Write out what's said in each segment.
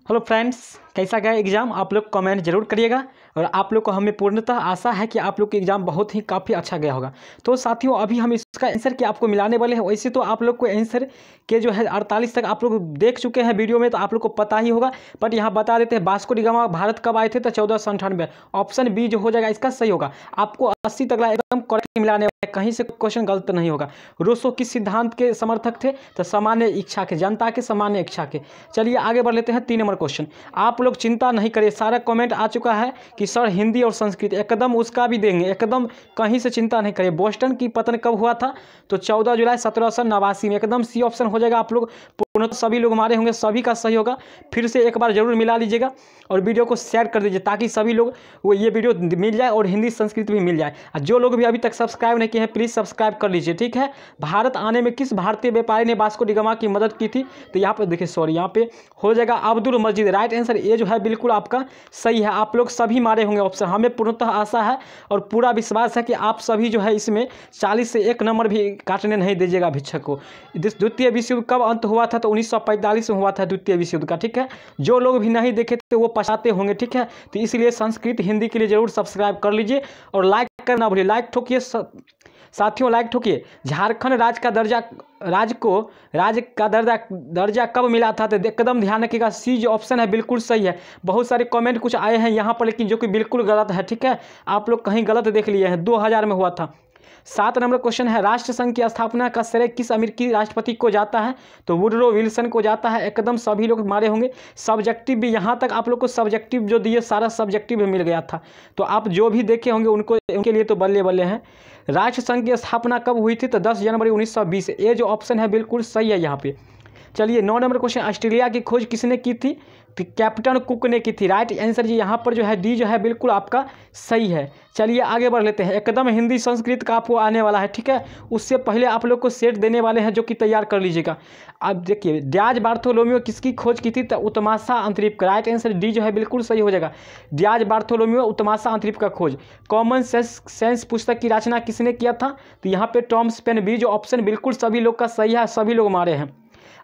Hello friends, कैसा गया exam? आप लोग कमेंट जरूर करिएगा और आप लोग को हमें पूर्णतः आशा है कि आप लोग का एग्ज़ाम बहुत ही काफ़ी अच्छा गया होगा। तो साथियों, अभी हम इसका आंसर के आपको मिलाने वाले हैं। वैसे तो आप लोग को आंसर के जो है 48 तक आप लोग देख चुके हैं वीडियो में, तो आप लोग को पता ही होगा। बट यहाँ बता देते हैं, वास्को डी गामा भारत कब आए थे? तो 1498। ऑप्शन बी जो हो जाएगा इसका सही होगा। आपको 80 तक एकदम करेक्ट मिलाने वाले, कहीं से क्वेश्चन गलत नहीं होगा। रूसो किस सिद्धांत के समर्थक थे? तो सामान्य इच्छा के, जनता के सामान्य इच्छा के। चलिए आगे बढ़ लेते हैं 3 नंबर क्वेश्चन। आप लोग चिंता नहीं करिए, सारा कमेंट आ चुका है कि सर हिंदी और संस्कृत, एकदम उसका भी देंगे, एकदम कहीं से चिंता नहीं करिए। बोस्टन की पतन कब हुआ था? तो 14 जुलाई 1789 में। एकदम सी ऑप्शन हो जाएगा। आप लोग पूर्णतः सभी लोग हमारे होंगे, सभी का सही होगा। फिर से एक बार जरूर मिला लीजिएगा और वीडियो को शेयर कर दीजिए ताकि सभी लोग वो ये वीडियो मिल जाए और हिंदी संस्कृत भी मिल जाए। और जो लोग भी अभी तक सब्सक्राइब नहीं किए हैं प्लीज़ सब्सक्राइब कर लीजिए, ठीक है। भारत आने में किस भारतीय व्यापारी ने वास्को डी गामा की मदद की थी? तो यहाँ पर देखिए, सॉरी, यहाँ पे हो जाएगा अब्दुल मजीद। राइट आंसर ये जो है बिल्कुल आपका सही है। आप लोग सभी मारे होंगे ऑप्शन। हमें पूर्णतः आशा है और पूरा विश्वास है कि आप सभी जो है इसमें 40 से 1 नंबर भी काटने नहीं दीजिएगा भिक्षक को। द्वितीय विश्व युद्ध कब अंत हुआ था? तो 1945 में हुआ था द्वितीय विश्व युद्ध का, ठीक है। जो लोग भी नहीं देखे थे वो पछताते होंगे, ठीक है। तो इसलिए संस्कृत हिंदी के लिए जरूर सब्सक्राइब कर लीजिए और लाइक करना भूलिए। लाइक ठोकिए साथियों, लाइक ठोकिए। झारखंड राज्य का दर्जा कब मिला था? तो एकदम ध्यान रखिएगा, सी जो ऑप्शन है बिल्कुल सही है। बहुत सारे कमेंट कुछ आए हैं यहाँ पर लेकिन जो कि बिल्कुल गलत है, ठीक है। आप लोग कहीं गलत देख लिए हैं। 2000 में हुआ था। 7 नंबर क्वेश्चन है, राष्ट्र संघ की स्थापना का श्रेय किस अमेरिकी राष्ट्रपति को जाता है? तो वुडरो विल्सन को जाता है। एकदम सभी लोग मारे होंगे। सब्जेक्टिव भी यहाँ तक आप लोग को सब्जेक्टिव जो दिए सारा सब्जेक्टिव मिल गया था। तो आप जो भी देखे होंगे उनके लिए तो बल्ले बल्ले हैं। राष्ट्र संघ की स्थापना कब हुई थी? तो 10 जनवरी 1920। ये जो ऑप्शन है बिल्कुल सही है यहाँ पे। चलिए 9 नंबर क्वेश्चन, ऑस्ट्रेलिया की खोज किसने की थी? तो कैप्टन कुक ने की थी। राइट आंसर जी यहाँ पर जो है डी जो है बिल्कुल आपका सही है। चलिए आगे बढ़ लेते हैं। एकदम हिंदी संस्कृत का आपको आने वाला है, ठीक है। उससे पहले आप लोग को सेट देने वाले हैं जो कि तैयार कर लीजिएगा। अब देखिए, डियाज बार्थोलोमियो किसकी खोज की थी? तो उत्तमाशा अंतरिप का। राइट आंसर डी जो है बिल्कुल सही हो जाएगा। डियाज बार्थोलोमियो उत्तमाशा अंतरिप का खोज। कॉमन सेंस पुस्तक की रचना किसने किया था? तो यहाँ पे टॉमस पेन। बी जो ऑप्शन बिल्कुल सभी लोग का सही है, सभी लोग मारे हैं।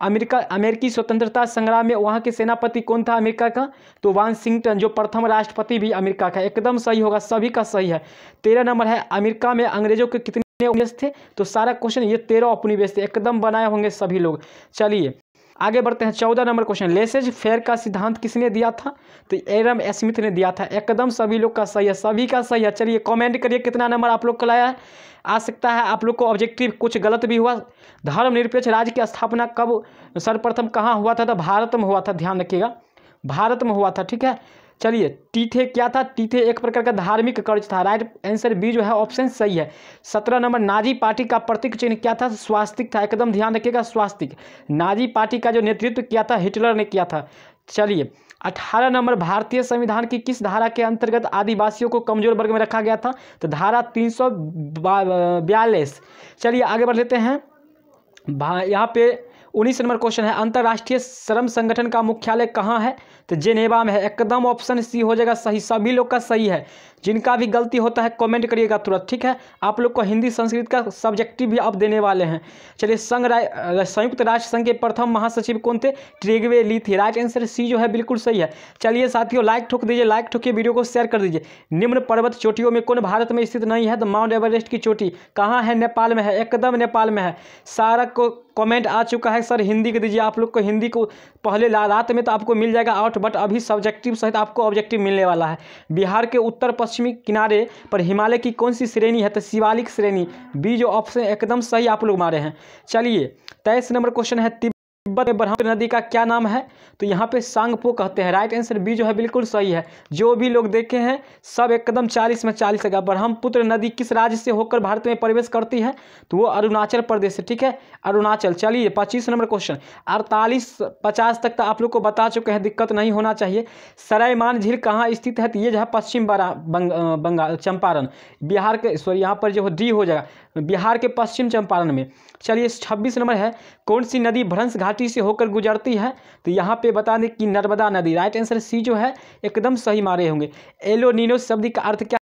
अमेरिकी स्वतंत्रता संग्राम में वहाँ के सेनापति कौन था अमेरिका का? तो वाशिंगटन, जो प्रथम राष्ट्रपति भी अमेरिका का। एकदम सही होगा, सभी का सही है। 13 नंबर है, अमेरिका में अंग्रेजों के कितने उपनिवेश थे? तो सारा क्वेश्चन ये 13 उपनिवेश थे। एकदम बनाए होंगे सभी लोग। चलिए आगे बढ़ते हैं। 14 नंबर क्वेश्चन, लेसेज फेयर का सिद्धांत किसने दिया था? तो एडम स्मिथ ने दिया था। एकदम सभी लोग का सही है, सभी का सही है। चलिए कमेंट करिए कितना नंबर आप लोग को लाया है। आ सकता है आप लोग को ऑब्जेक्टिव कुछ गलत भी हुआ। धर्मनिरपेक्ष राज्य की स्थापना कब सर्वप्रथम कहाँ हुआ था? तो भारत में हुआ था। ध्यान रखिएगा, भारत में हुआ था, ठीक है। चलिए टीथे क्या था? टीथे एक प्रकार का धार्मिक कर्ज था। राइट आंसर बी जो है ऑप्शन सही है। 17 नंबर, नाजी पार्टी का प्रतीक चिन्ह क्या था? स्वास्तिक था। एकदम ध्यान रखिएगा, स्वास्तिक। नाजी पार्टी का जो नेतृत्व किया था हिटलर ने किया था। चलिए 18 नंबर, भारतीय संविधान की किस धारा के अंतर्गत आदिवासियों को कमजोर वर्ग में रखा गया था? तो धारा 342। चलिए आगे बढ़ लेते हैं। यहाँ पे 19 नंबर क्वेश्चन है, अंतर्राष्ट्रीय श्रम संगठन का मुख्यालय कहाँ है? तो जेनेवा में है। एकदम ऑप्शन सी हो जाएगा सही, सभी लोग का सही है। जिनका भी गलती होता है कमेंट करिएगा तुरंत, ठीक है। आप लोग को हिंदी संस्कृत का सब्जेक्टिव भी अब देने वाले हैं। चलिए संयुक्त राष्ट्र संघ के प्रथम महासचिव कौन थे? ट्रिगवे ली थी। राइट आंसर सी जो है बिल्कुल सही है। चलिए साथियों, लाइक ठोक दीजिए, लाइक ठोकिए, वीडियो को शेयर कर दीजिए। निम्न पर्वत चोटियों में कौन भारत में स्थित नहीं है? तो माउंट एवरेस्ट की चोटी कहाँ है? नेपाल में है। एकदम नेपाल में है। सारा को कमेंट आ चुका है। सर हिंदी के दीजिए। आप लोग को हिंदी को पहले रात में तो आपको मिल जाएगा आउट, बट अभी सब्जेक्टिव सहित आपको ऑब्जेक्टिव मिलने वाला है। बिहार के उत्तर पश्चिमी किनारे पर हिमालय की कौन सी श्रेणी है? तो शिवालिक श्रेणी। बी जो ऑप्शन एकदम सही आप लोग मारे हैं। चलिए 23 नंबर क्वेश्चन है, तिब्बत में ब्रह्मपुत्र नदी का क्या नाम है? तो यहाँ पे सांगपो कहते हैं। राइट आंसर बी जो है बिल्कुल सही है। जो भी लोग देखे हैं सब एकदम 40 में 40 है। ब्रह्मपुत्र नदी किस राज्य से होकर भारत में प्रवेश करती है? तो वो अरुणाचल प्रदेश से, ठीक है, अरुणाचल। चलिए 25 नंबर क्वेश्चन, 48-50 तक तो आप लोग को बता चुके हैं, दिक्कत नहीं होना चाहिए। सरायमान झील कहाँ स्थित है? तो ये जो है पश्चिम बंगाल चंपारण, बिहार के, सॉरी यहाँ पर जो डी हो जाएगा, बिहार के पश्चिम चंपारण में। चलिए 26 नंबर है, कौन सी नदी भ्रंश घाटी से होकर गुजरती है? तो यहाँ पे बता दें कि नर्मदा नदी। राइट आंसर सी जो है एकदम सही मारे होंगे। एलो नीनो शब्द का अर्थ क्या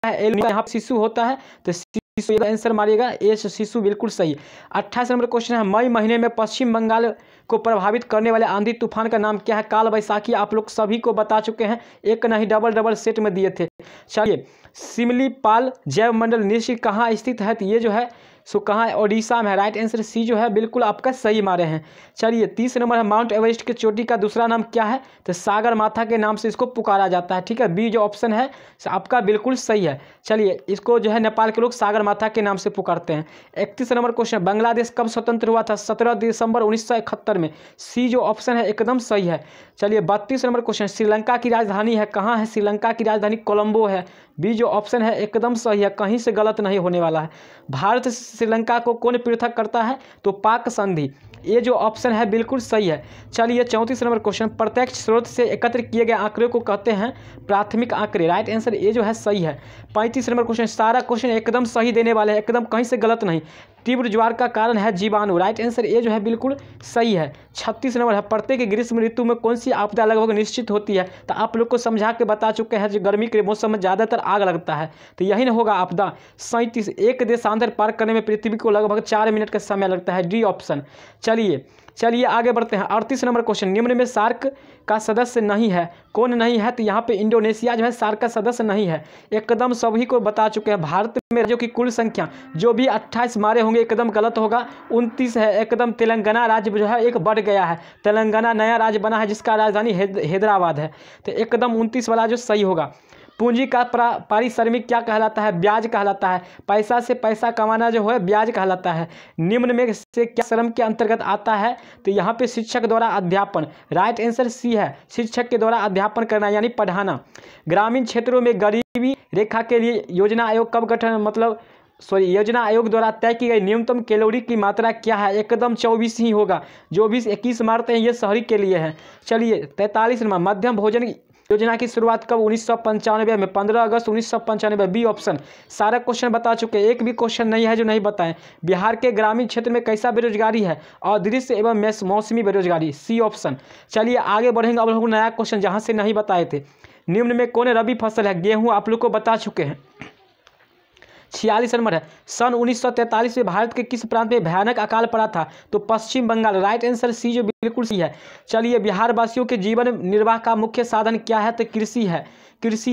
है? एल यहाँ शिशु होता है तो शिशु आंसर मारिएगा। ए शिशु बिल्कुल सही। 28 नंबर क्वेश्चन है, मई महीने में पश्चिम बंगाल को प्रभावित करने वाले आंधी तूफान का नाम क्या है? काल वैसाखी। आप लोग सभी को बता चुके हैं, एक नहीं डबल सेट में दिए थे। चलिए, सिमलीपाल जैव मंडल निश्चित कहाँ स्थित है? तो ये जो है सो कहाँ है? ओडिशा में है। राइट आंसर सी जो है बिल्कुल आपका सही मारे हैं। चलिए, 30 नंबर है, माउंट एवरेस्ट की चोटी का दूसरा नाम क्या है? तो सागर माथा के नाम से इसको पुकारा जाता है। ठीक है, बी जो ऑप्शन है आपका बिल्कुल सही है। चलिए, इसको जो है नेपाल के लोग सागर माथा के नाम से पुकारते हैं। 31 नंबर क्वेश्चन, बांग्लादेश कब स्वतंत्र हुआ था? 17 दिसंबर 1971 में। सी जो ऑप्शन है एकदम सही है। चलिए, 32 नंबर क्वेश्चन, श्रीलंका की राजधानी है कहाँ है? श्रीलंका की राजधानी कोलंबो है। बी जो ऑप्शन है एकदम सही है, कहीं से गलत नहीं होने वाला है। भारत श्रीलंका को कौन पृथक करता है? तो पाक संधि। ये जो ऑप्शन है बिल्कुल सही है। चलिए, 34 नंबर क्वेश्चन, प्रत्यक्ष स्रोत से एकत्र किए गए आंकड़े को कहते हैं प्राथमिक आंकड़े। राइट आंसर ये जो है सही है। 35 नंबर क्वेश्चन, सारा क्वेश्चन एकदम सही देने वाले हैं, एकदम कहीं से गलत नहीं। तीव्र ज्वार का कारण है जीवाणु। राइट आंसर ये जो है बिल्कुल सही है। 36 नंबर है, प्रत्येक ग्रीष्म ऋतु में कौन सी आपदा लगभग निश्चित होती है? तो आप लोग को समझा के बता चुके हैं, जो गर्मी के मौसम में ज़्यादातर आग लगता है, तो यही ना होगा आपदा। 37, एक देशांतर पार करने में पृथ्वी को लगभग 4 मिनट का समय लगता है। D option. चलिए आगे बढ़ते हैं। 38 नंबर क्वेश्चन, निम्न में सार्क का सदस्य नहीं है, कौन नहीं है? तो यहाँ पे इंडोनेशिया जो है सार्क का सदस्य नहीं है। एकदम सभी को बता चुके हैं। भारत में राज्यों की कुल संख्या जो भी 28 मारे होंगे एकदम गलत होगा, 29 है एकदम। तेलंगाना राज्य जो है एक बढ़ गया है, तेलंगाना नया राज्य बना है जिसका राजधानी हैदराबाद है, तो एकदम 29 वाला जो सही होगा। पूंजी का पारिश्रमिक क्या कहलाता है? ब्याज कहलाता है। पैसा से पैसा कमाना जो है ब्याज कहलाता है। निम्न में से क्या श्रम के अंतर्गत आता है? तो यहाँ पे शिक्षक द्वारा अध्यापन। राइट आंसर सी है, शिक्षक के द्वारा अध्यापन करना यानी पढ़ाना। ग्रामीण क्षेत्रों में गरीबी रेखा के लिए योजना आयोग कब गठन योजना आयोग द्वारा तय की गई न्यूनतम कैलोरी की मात्रा क्या है? एकदम 24 ही होगा। जो भी 21 मारते हैं ये शहरी के लिए है। चलिए, 43 नंबर, मध्यम भोजन योजना की शुरुआत कब? 1995 में, 15 अगस्त 1995। B option. सारा क्वेश्चन बता चुके, एक भी क्वेश्चन नहीं है जो नहीं बताएं। बिहार के ग्रामीण क्षेत्र में कैसा बेरोजगारी है? अदृश्य एवं मौसमी बेरोजगारी। C option. चलिए आगे बढ़ेंगे। अब लोग नया क्वेश्चन जहाँ से नहीं बताए थे, निम्न में कौन रबी फसल है? गेहूँ। आप लोग को बता चुके हैं। 46 नंबर है, सन 1943 में भारत के किस प्रांत में भयानक अकाल पड़ा था? तो पश्चिम बंगाल। राइट आंसर सी जो बिल्कुल सही है। चलिए, बिहार वासियों के जीवन निर्वाह का मुख्य साधन क्या है? तो कृषि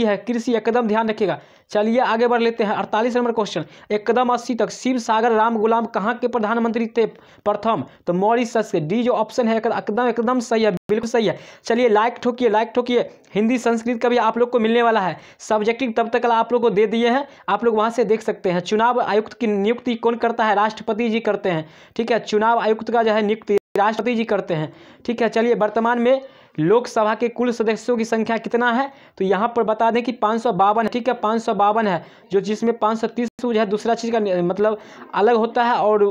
है, कृषि एकदम ध्यान रखिएगा। चलिए आगे बढ़ लेते हैं। 48 नंबर क्वेश्चन, एकदम 80 तक शिव सागर राम गुलाम कहाँ के प्रधानमंत्री थे प्रथम? तो मॉरिशस के। डी जो ऑप्शन है एकदम सही है, बिल्कुल सही है। चलिए लाइक ठोकिए। हिंदी संस्कृत का भी आप लोग को मिलने वाला है, सब्जेक्टिव तब तक आप लोग को दे दिए हैं, आप लोग वहाँ से देख सकते हैं। चुनाव आयुक्त की नियुक्ति कौन करता है? राष्ट्रपति जी करते हैं। ठीक है, चुनाव आयुक्त का जो है नियुक्ति राष्ट्रपति जी करते हैं। ठीक है, चलिए, वर्तमान में लोकसभा के कुल सदस्यों की संख्या कितना है? तो यहाँ पर बता दें कि 552। ठीक है, 552 है, जो जिसमें 530 जो है दूसरा चीज़ का मतलब अलग होता है, और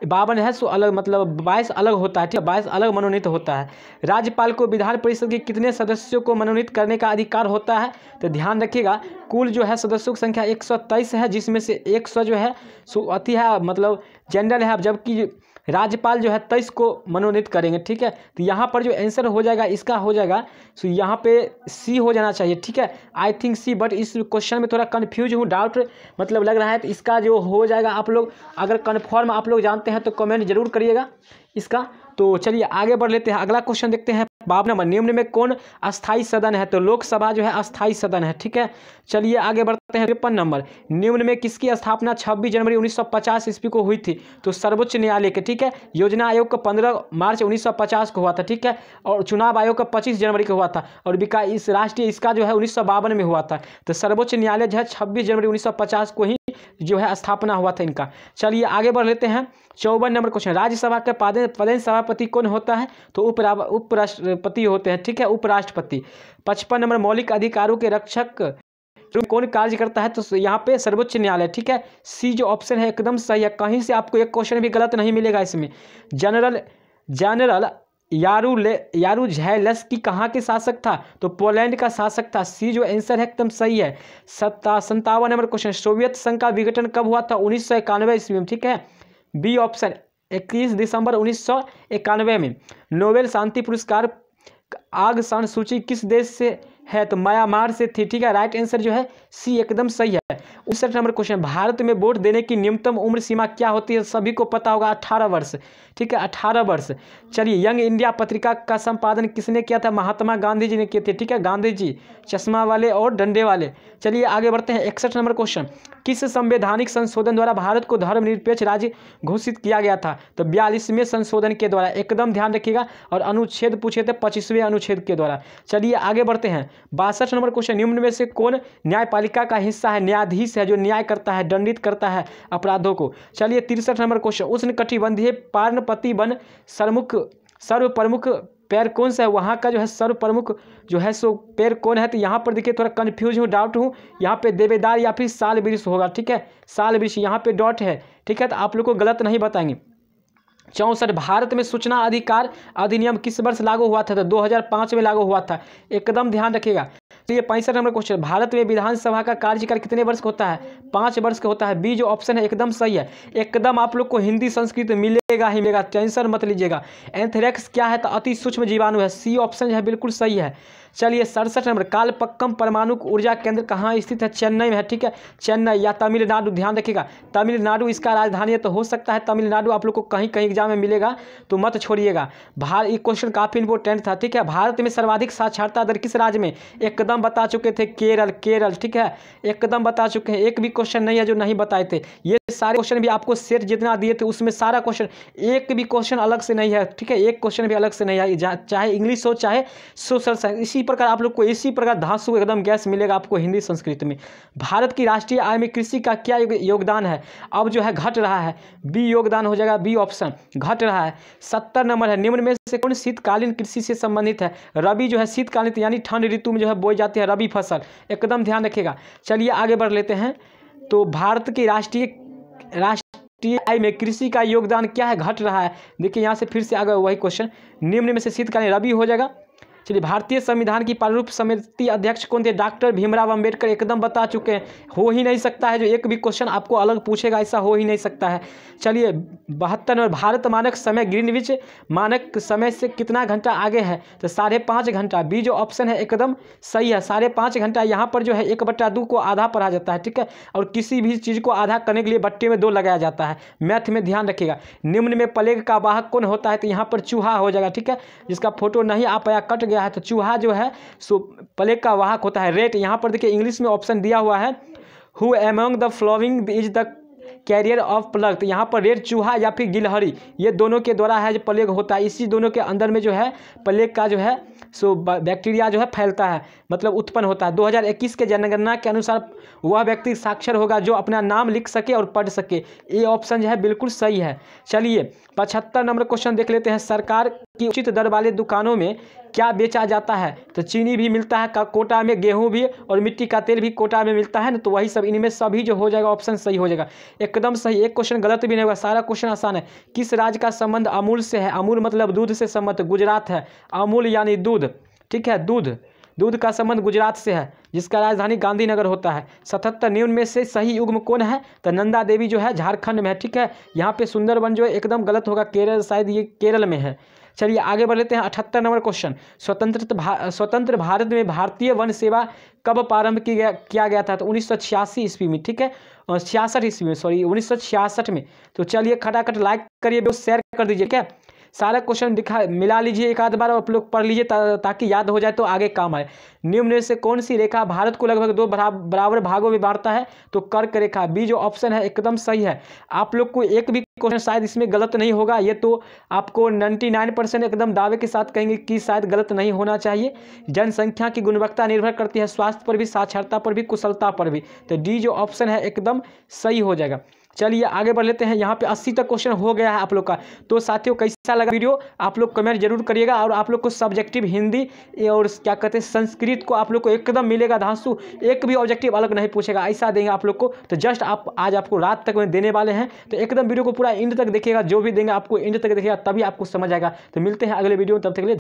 52 है सो अलग मतलब 22 अलग होता है। ठीक है, 22 अलग मनोनीत होता है। राज्यपाल को विधान परिषद के कितने सदस्यों को मनोनीत करने का अधिकार होता है? तो ध्यान रखिएगा, कुल जो है सदस्यों की संख्या 123 है, जिसमें से 100 जो है सो अति है मतलब जनरल है, जबकि राज्यपाल जो है 23 को मनोनीत करेंगे। ठीक है, तो यहाँ पर जो आंसर हो जाएगा इसका हो जाएगा सो यहाँ पे सी हो जाना चाहिए। ठीक है, आई थिंक सी, बट इस क्वेश्चन में थोड़ा कन्फ्यूज हूँ, डाउट मतलब लग रहा है, तो इसका जो हो जाएगा आप लोग अगर कन्फर्म आप लोग जानते हैं तो कमेंट जरूर करिएगा इसका। तो चलिए आगे बढ़ लेते हैं, अगला क्वेश्चन देखते हैं। 52 नंबर, निम्न में कौन अस्थाई सदन है? तो लोकसभा जो है अस्थाई सदन है। ठीक है, चलिए आगे बढ़ते हैं। 53 नंबर, निम्न में किसकी स्थापना 26 जनवरी 1950 ईस्वी को हुई थी? तो सर्वोच्च न्यायालय के। ठीक है, योजना आयोग का 15 मार्च 1950 को हुआ था। ठीक है, और चुनाव आयोग का 25 जनवरी को हुआ था, और इसका जो है 1952 में हुआ था। तो सर्वोच्च न्यायालय जो है 26 जनवरी 1950 को ही जो है स्थापना हुआ था इनका। चलिए आगे बढ़ लेते हैं। 54 नंबर क्वेश्चन, राज्यसभा के पदेन सभापति कौन होता है? तो उपराष्ट्रपति होते हैं। ठीक है, उपराष्ट्रपति। 55 नंबर, मौलिक अधिकारों के रक्षक कौन कार्य करता है? तो यहाँ पे सर्वोच्च न्यायालय। ठीक है, सी जो ऑप्शन है एकदम सही है, कहीं से आपको एक क्वेश्चन भी गलत नहीं मिलेगा इसमें। जनरल यारुझेलस्की कहाँ के शासक था? तो पोलैंड का शासक था। सी जो आंसर है एकदम सही है। 57 नंबर क्वेश्चन, सोवियत संघ का विघटन कब हुआ था? 1991 ईस्वी में। ठीक है, बी ऑप्शन। 21 दिसंबर 1991 में। नोबेल शांति पुरस्कार आग सान सूची किस देश से है? तो म्यांमार से थी। ठीक है, राइट आंसर जो है सी एकदम सही है। 59 नंबर क्वेश्चन, भारत में वोट देने की न्यूनतम उम्र सीमा क्या होती है? सभी को पता होगा, 18 वर्ष। ठीक है, 18 वर्ष। चलिए, यंग इंडिया पत्रिका का संपादन किसने किया था? महात्मा गांधी जी ने किए थे। ठीक है, गांधी जी, चश्मा वाले और डंडे वाले। चलिए आगे बढ़ते हैं। 61 नंबर क्वेश्चन, किस संवैधानिक संशोधन द्वारा भारत को धर्मनिरपेक्ष राज्य घोषित किया गया था? तो 42वें संशोधन के द्वारा, एकदम ध्यान रखिएगा। और अनुच्छेद पूछे थे 25वें अनुच्छेद के द्वारा। चलिए आगे बढ़ते हैं। 62 नंबर क्वेश्चन, निम्न में से कौन न्यायपालिका का हिस्सा है? न्यायाधीश है, जो न्याय करता है, दंडित करता है अपराधों को। चलिए 63 नंबर क्वेश्चन, उष्णकटिबंधीय पर्णपाती वन सर्व प्रमुख पेड़ कौन सा है? वहाँ का जो है सर्व प्रमुख जो है सो पेड़ कौन है? तो यहाँ पर देखिए थोड़ा कंफ्यूज हूँ, डाउट हूँ। यहाँ पे देवेदार या फिर साल वृक्ष होगा। ठीक है, साल वृक्ष, यहाँ पे डॉट है। ठीक है, तो आप लोग को गलत नहीं बताएंगे। 64, भारत में सूचना अधिकार अधिनियम किस वर्ष लागू हुआ था? तो 2005 में लागू हुआ था, एकदम ध्यान रखिएगा। तो ये 65 नंबर क्वेश्चन, भारत में विधानसभा का कार्यकाल कितने वर्ष का होता है? 5 वर्ष का होता है। बी जो ऑप्शन है एकदम सही है। एकदम आप लोग को हिंदी संस्कृत मिलेगा ही मिलेगा, टेंशन मत लीजिएगा। एंथ्रेक्स क्या है? तो अति सूक्ष्म जीवाणु है। सी ऑप्शन है बिल्कुल सही है। चलिए 67 नंबर, कालपक्कम परमाणु ऊर्जा केंद्र कहाँ स्थित है? चेन्नई में है। ठीक है, चेन्नई या तमिलनाडु, ध्यान रखिएगा। तमिलनाडु इसका राजधानी है, तो हो सकता है तमिलनाडु। आप लोग को कहीं कहीं एग्जाम में मिलेगा, तो मत छोड़िएगा। ये क्वेश्चन काफी इंपॉर्टेंट था। ठीक है, भारत में सर्वाधिक साक्षरता दर किस राज्य में? एकदम बता चुके थे, केरल। ठीक है, एकदम बता चुके हैं। एक भी क्वेश्चन नहीं है जो नहीं बताए थे। ये सारे क्वेश्चन भी आपको सेट जितना दिए थे उसमें सारा क्वेश्चन, एक भी क्वेश्चन अलग से नहीं है। ठीक है, एक क्वेश्चन भी अलग से नहीं है, चाहे इंग्लिश हो चाहे सोशल साइंस। इसी प्रकार आप लोग को इसी प्रकार धांसू एकदम गैस मिलेगा आपको हिंदी संस्कृत में। भारत की राष्ट्रीय आय में कृषि का क्या योगदान है? अब जो है घट रहा है। बी योगदान हो जाएगा, बी ऑप्शन, घट रहा है। 70 नंबर है, निम्न में से कौन शीतकालीन कृषि से संबंधित है? रबी जो है शीतकालीन यानी ठंड ऋतु में जो है बोई जाती है रबी फसल, एकदम ध्यान रखिएगा। चलिए आगे बढ़ लेते हैं। तो भारत की राष्ट्रीय आय में कृषि का योगदान क्या है? घट रहा है। देखिए यहाँ से फिर से आगे वही क्वेश्चन, निम्न में से शीतकालीन रबी हो जाएगा। चलिए, भारतीय संविधान की प्रारूप समिति अध्यक्ष कौन थे? डॉक्टर भीमराव अंबेडकर, एकदम बता चुके हैं। हो ही नहीं सकता है जो एक भी क्वेश्चन आपको अलग पूछेगा, ऐसा हो ही नहीं सकता है। चलिए 72 नंबर, भारत मानक समय ग्रीनविच मानक समय से कितना घंटा आगे है? तो 5.5 घंटा। बी जो ऑप्शन है एकदम सही है, 5.5 घंटा। यहाँ पर जो है 1/2 को आधा पढ़ा जाता है। ठीक है, और किसी भी चीज़ को आधा करने के लिए बट्टे में 2 लगाया जाता है। मैथ में ध्यान रखिएगा। निम्न में प्लेग का वाहक कौन होता है? तो यहाँ पर चूहा हो जाएगा। ठीक है, जिसका फोटो नहीं आ पाया, कट गया है, तो चूहा जो है सो प्लेग का वाहक होता है। रेट, यहाँ पर देखिए इंग्लिश में ऑप्शन दिया हुआ है, who among the following is the carrier of plug. तो यहाँ पर रेड चूहा या फिर गिलहरी, ये दोनों के द्वारा है जो प्लेग होता है। इसी दोनों के अंदर में जो है प्लेग का जो है सो बैक्टीरिया जो है फैलता है, मतलब उत्पन्न होता है। 2021 के जनगणना के अनुसार वह व्यक्ति साक्षर होगा जो अपना नाम लिख सके और पढ़ सके। ये ऑप्शन जो है बिल्कुल सही है। चलिए 75 नंबर क्वेश्चन देख लेते हैं। सरकार की उचित दर वाले दुकानों में क्या बेचा जाता है? तो चीनी भी मिलता है कोटा में, गेहूं भी, और मिट्टी का तेल भी कोटा में मिलता है ना। तो वही सब, इनमें सभी जो हो जाएगा ऑप्शन सही हो जाएगा, एकदम सही। एक क्वेश्चन गलत भी नहीं होगा, सारा क्वेश्चन आसान है। किस राज्य का संबंध अमूल से है? अमूल मतलब दूध से संबंध, गुजरात है। अमूल यानी दूध। ठीक है, दूध का संबंध गुजरात से है, जिसका राजधानी गांधीनगर होता है। 77 निम्न में से सही युग्म कौन है? तो नंदा देवी जो है झारखंड में है। ठीक है, यहाँ पे सुंदरबन जो है एकदम गलत होगा, केरल, शायद ये केरल में है। चलिए आगे बढ़ लेते हैं। 78 नंबर क्वेश्चन, स्वतंत्र भारत में भारतीय वन सेवा कब प्रारंभ किया गया था? तो 1986 ईस्वी में। ठीक है, 66 ईस्वी में, सॉरी 1966 में। तो चलिए खटाखट लाइक करिए, शेयर कर दीजिए। क्या सारा क्वेश्चन मिला लीजिए एक आध बार, आप लोग पढ़ लीजिए ताकि याद हो जाए तो आगे काम आए। निम्न में से कौन सी रेखा भारत को लगभग 2 बराबर भागों में बांटता है? तो कर्क रेखा। बी जो ऑप्शन है एकदम सही है। आप लोग को एक भी क्वेश्चन शायद इसमें गलत नहीं होगा, ये तो आपको 99% एकदम दावे के साथ कहेंगे कि शायद गलत नहीं होना चाहिए। जनसंख्या की गुणवत्ता निर्भर करती है स्वास्थ्य पर भी, साक्षरता पर भी, कुशलता पर भी। तो डी जो ऑप्शन है एकदम सही हो जाएगा। चलिए आगे बढ़ लेते हैं। यहाँ पे 80 तक क्वेश्चन हो गया है आप लोग का। तो साथियों कैसा लगा वीडियो आप लोग कमेंट जरूर करिएगा। और आप लोग को सब्जेक्टिव हिंदी और क्या कहते हैं संस्कृत को आप लोग को एकदम मिलेगा धांसू, एक भी ऑब्जेक्टिव अलग नहीं पूछेगा, ऐसा देंगे आप लोग को। तो जस्ट आप आज आपको रात तक में देने वाले हैं, तो एकदम वीडियो को पूरा एंड तक देखिएगा। जो भी देंगे आपको एंड तक देखिएगा, तभी आपको समझ आएगा। तो मिलते हैं अगले वीडियो में, तब तक के लिए।